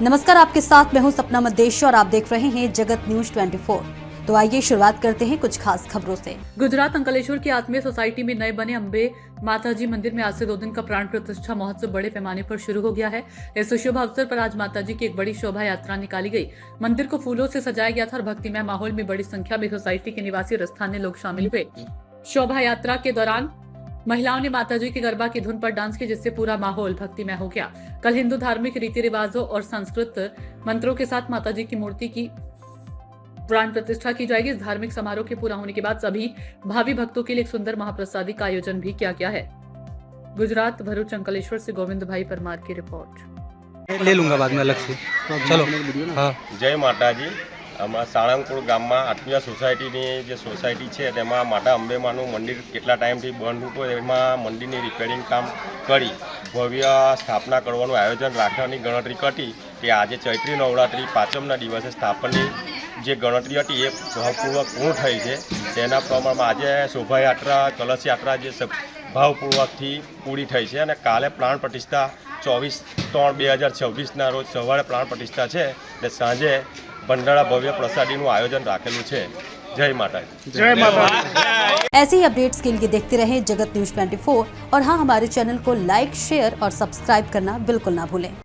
नमस्कार, आपके साथ मैं हूं सपना मदेश और आप देख रहे हैं जगत न्यूज 24। तो आइए शुरुआत करते हैं कुछ खास खबरों से। गुजरात अंकलेश्वर की आत्मीय सोसाइटी में नए बने अम्बे माताजी मंदिर में आज से 2 दिन का प्राण प्रतिष्ठा महोत्सव बड़े पैमाने पर शुरू हो गया है। इस शुभ अवसर पर आज माताजी की एक बड़ी शोभा यात्रा निकाली गई। मंदिर को फूलों से सजाया गया था और भक्तिमय माहौल में बड़ी संख्या में सोसाइटी के निवासी और स्थानीय लोग शामिल हुए। शोभा यात्रा के दौरान महिलाओं ने माताजी के गरबा की धुन पर डांस किया, जिससे पूरा माहौल भक्तिमय हो गया। कल हिंदू धार्मिक रीति रिवाजों और संस्कृत मंत्रों के साथ माताजी की मूर्ति की प्राण प्रतिष्ठा की जाएगी। इस धार्मिक समारोह के पूरा होने के बाद सभी भावी भक्तों के लिए एक सुंदर महाप्रसादी का आयोजन भी किया गया है। गुजरात भरूच अंकलेश्वर से गोविंद भाई परमार की रिपोर्ट। ले लूंगा बाद में अलग से। चलो। हाँ। जय माताजी। અમારા સાળંગપુર ગામમાં આત્મીય સોસાયટીની જે સોસાયટી છે તેમાં માતા અંબેમાનું મંદિર કેટલા ટાઈમથી બંધ હતું, એમાં મંદિરની રિપેરિંગ કામ કરી ભવ્ય સ્થાપના કરવાનું આયોજન રાખવાની ગણતરી કરી કે આજે ચૈત્રી નવરાત્રિ પાંચમના દિવસે સ્થાપનની જે ગણતરી હતી એ ભાવપૂર્વક પૂર્ણ થઈ છે। તેના પ્રમાણમાં આજે શોભાયાત્રા કલશ યાત્રા જે ભાવપૂર્વકથી પૂરી થઈ છે અને કાલે પ્રાણ પ્રતિષ્ઠા 24/3/2026ના રોજ સવારે પ્રાણ પ્રતિષ્ઠા છે અને સાંજે भंडारा भव्य प्रसादी आयोजन राखेलू है। जय माता जय माता। ऐसे ही अपडेट्स के लिए देखते रहें जगत न्यूज 24 और हाँ, हमारे चैनल को लाइक, शेयर और सब्सक्राइब करना बिल्कुल ना भूलें।